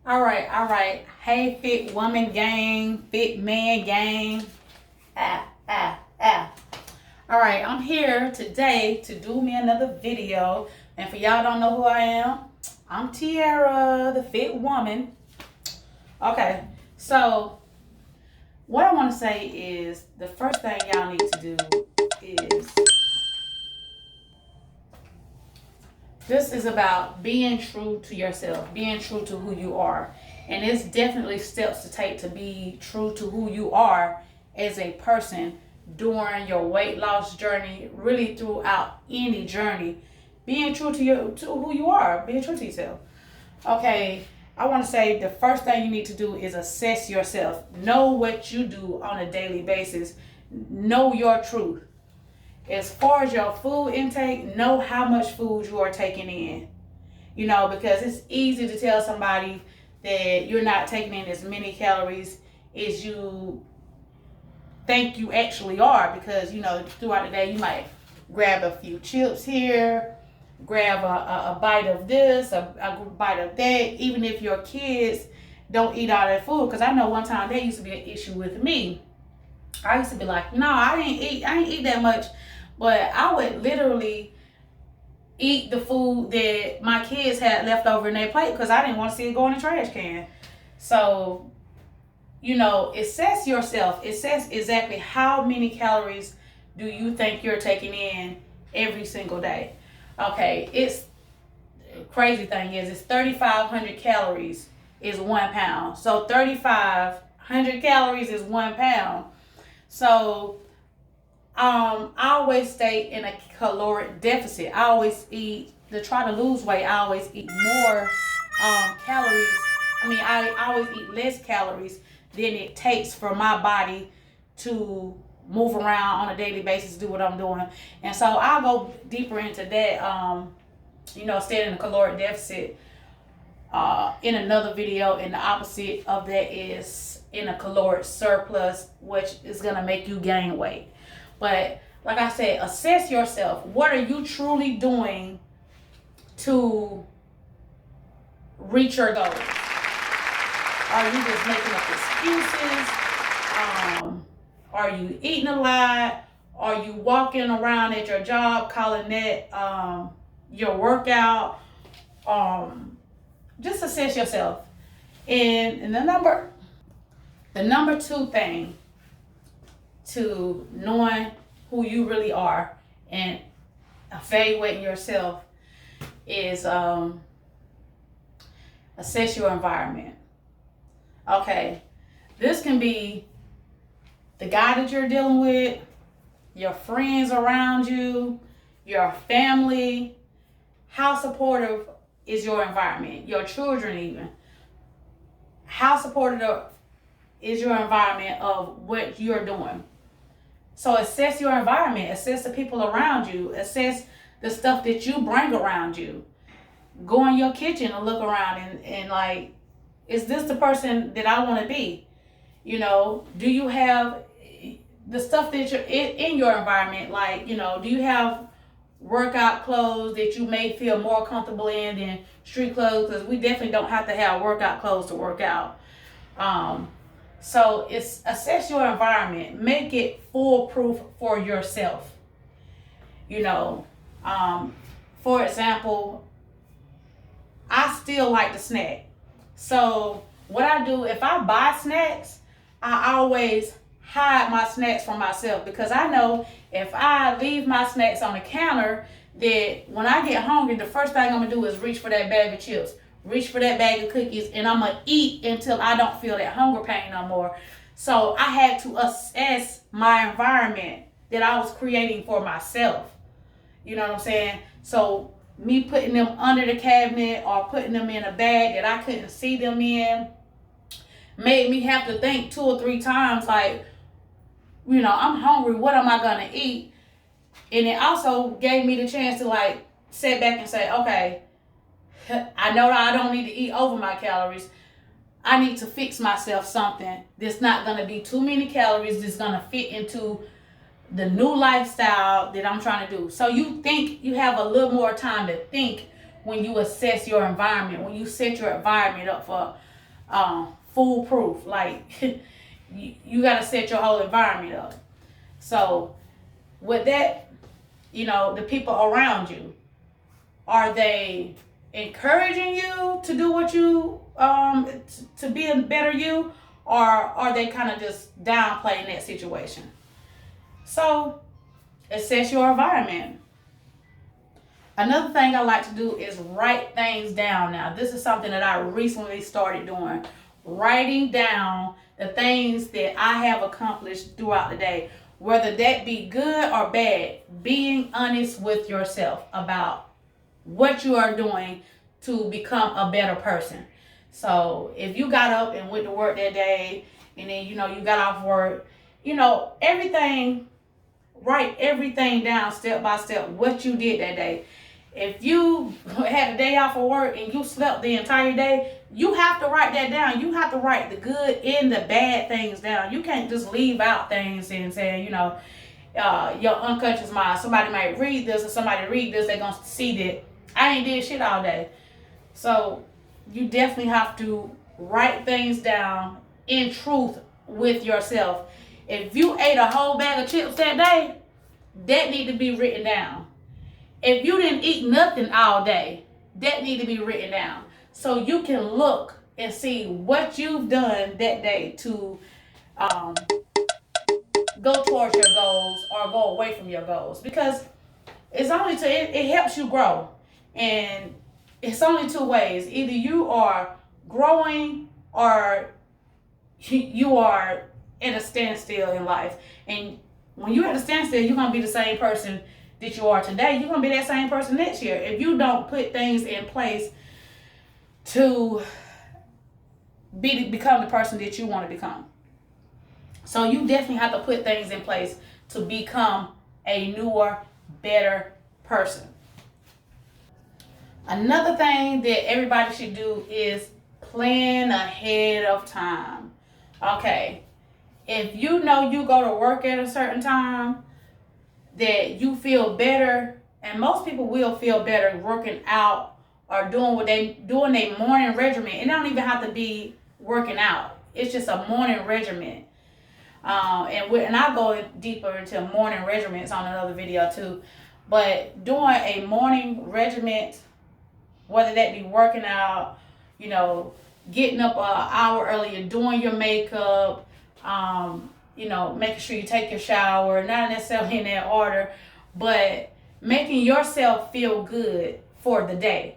All right. Hey, fit woman gang, fit man gang. Ah, ah, ah. All right, I'm here today to do me another video. And for y'all don't know who I am, I'm Tiara, the fit woman. Okay, so what I want to say is the first thing y'all need to do is this is about being true to yourself, being true to who you are. And it's definitely steps to take to be true to who you are as a person during your weight loss journey, really throughout any journey. Being true to who you are, being true to yourself. Okay, I want to say the first thing you need to do is assess yourself. Know what you do on a daily basis. Know your truth. As far as your food intake, know how much food you are taking in. Because it's easy to tell somebody that you're not taking in as many calories as you think you actually are, because throughout the day you might grab a few chips here, grab a bite of this, a bite of that. Even if your kids don't eat all that food, because I know one time that used to be an issue with me. I used to be like, no, I ain't eat that much, but I would literally eat the food that my kids had left over in their plate because I didn't want to see it go in the trash can. So, assess yourself. Assess exactly how many calories do you think you're taking in every single day. Okay, it's crazy thing is it's 3,500 calories is 1 pound. So 3,500 calories is 1 pound. So I always stay in a caloric deficit. I always eat to try to lose weight. I always eat more calories. I always eat less calories than it takes for my body to move around on a daily basis, do what I'm doing. And so I'll go deeper into that. Staying in a caloric deficit in another video. And the opposite of that is in a caloric surplus, which is gonna make you gain weight. But like I said, assess yourself. What are you truly doing to reach your goals? Are you just making up excuses? Are you eating a lot? Are you walking around at your job calling that your workout? Just assess yourself. And the number two thing to knowing who you really are and evaluating yourself is assess your environment. Okay, this can be the guy that you're dealing with, your friends around you, your family. How supportive is your environment? Your children even. How supportive is your environment of what you're doing? So assess your environment, assess the people around you, assess the stuff that you bring around you. Go in your kitchen and look around and like, is this the person that I want to be? Do you have the stuff that you're in your environment? Like, do you have workout clothes that you may feel more comfortable in than street clothes? Because we definitely don't have to have workout clothes to work out. So it's assess your environment, make it foolproof for yourself. For example, I still like to snack. So what I do, if I buy snacks, I always hide my snacks from myself, because I know if I leave my snacks on the counter, that when I get hungry, the first thing I'm gonna do is reach for that bag of chips, reach for that bag of cookies, and I'm gonna eat until I don't feel that hunger pain no more. So I had to assess my environment that I was creating for myself. You know what I'm saying? So me putting them under the cabinet or putting them in a bag that I couldn't see them in made me have to think 2 or 3 times, like, I'm hungry, what am I gonna eat? And it also gave me the chance to like sit back and say, okay, I know that I don't need to eat over my calories. I need to fix myself something that's not gonna be too many calories, that's gonna fit into the new lifestyle that I'm trying to do. So you think you have a little more time to think when you assess your environment, when you set your environment up for foolproof. Like you got to set your whole environment up. So with that, the people around you, are they encouraging you to do what you to be a better you, or are they kind of just downplaying that situation? So assess your environment. Another thing I like to do is write things down. Now, this is something that I recently started doing. Writing down the things that I have accomplished throughout the day, whether that be good or bad. Being honest with yourself about what you are doing to become a better person. So if you got up and went to work that day, and then you got off work, everything, write everything down step by step, what you did that day. If you had a day off of work and you slept the entire day, you have to write that down. You have to write the good and the bad things down. You can't just leave out things and say, your unconscious mind, somebody might read this, or somebody read this, they're going to see that I ain't did shit all day. So you definitely have to write things down in truth with yourself. If you ate a whole bag of chips that day, that need to be written down. If you didn't eat nothing all day, that need to be written down. So you can look and see what you've done that day to go towards your goals or go away from your goals. Because it helps you grow. And it's only two ways. Either you are growing or you are at a standstill in life. And when you're at a standstill, you're going to be the same person that you are today. You're going to be that same person next year. If you don't put things in place to become the person that you want to become. So you definitely have to put things in place to become a newer, better person. Another thing that everybody should do is plan ahead of time. Okay, if you know you go to work at a certain time, that you feel better, and most people will feel better working out or doing a morning regimen. It don't even have to be working out. It's just a morning regimen. And I'll go deeper into morning regimens on another video too. But doing a morning regiment, whether that be working out, getting up an hour earlier, doing your makeup, making sure you take your shower, not necessarily in that order, but making yourself feel good for the day.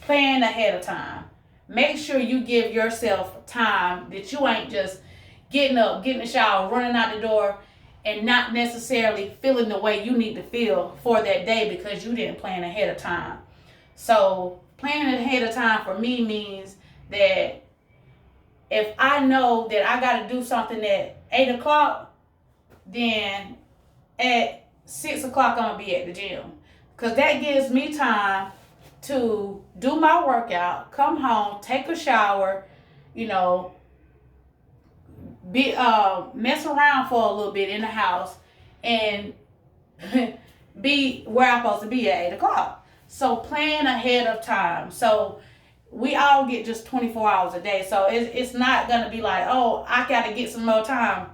Plan ahead of time. Make sure you give yourself time that you ain't just getting up, getting a shower, running out the door, and not necessarily feeling the way you need to feel for that day because you didn't plan ahead of time. So planning ahead of time for me means that if I know that I got to do something at 8 o'clock, then at 6 o'clock I'm going to be at the gym. Because that gives me time to do my workout, come home, take a shower, mess around for a little bit in the house, and be where I'm supposed to be at 8 o'clock. So plan ahead of time. So we all get just 24 hours a day. So it's not going to be like, oh, I got to get some more time.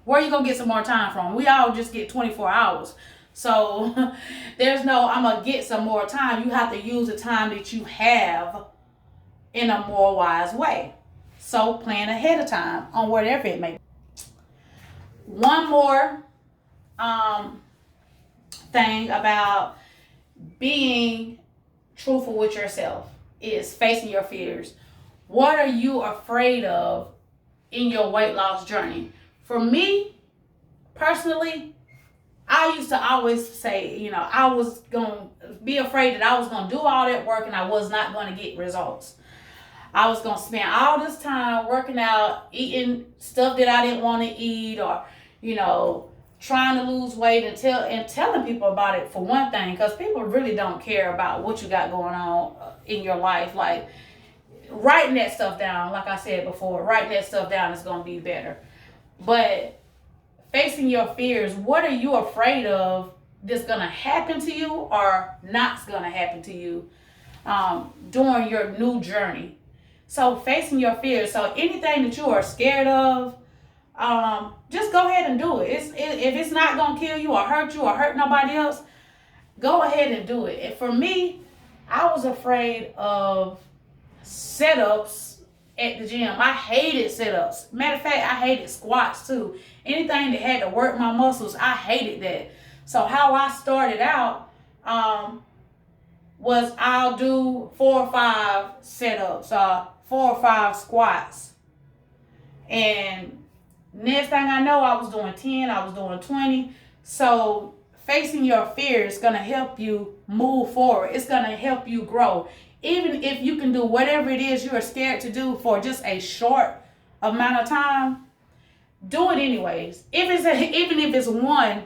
Where are you going to get some more time from? We all just get 24 hours. So there's no, I'm going to get some more time. You have to use the time that you have in a more wise way. So plan ahead of time on whatever it may be. One more thing about being truthful with yourself is facing your fears. What are you afraid of in your weight loss journey? For me, personally, I used to always say, I was going to be afraid that I was going to do all that work and I was not going to get results. I was going to spend all this time working out, eating stuff that I didn't want to eat, or, trying to lose weight and telling people about it, for one thing, because people really don't care about what you got going on in your life. Like, writing that stuff down, like I said before, writing that stuff down is going to be better. But facing your fears, what are you afraid of that's going to happen to you or not going to happen to you during your new journey? So facing your fears. So anything that you are scared of, just go ahead and do it. If it's not gonna kill you or hurt nobody else, go ahead and do it. And for me, I was afraid of setups at the gym. I hated setups. Matter of fact, I hated squats too. Anything that had to work my muscles, I hated that. So how I started out was I'll do 4 or 5 setups, 4 or 5 squats. And next thing I know, I was doing 10, I was doing 20. So facing your fear is going to help you move forward. It's going to help you grow. Even if you can do whatever it is you are scared to do for just a short amount of time, do it anyways. Even if it's one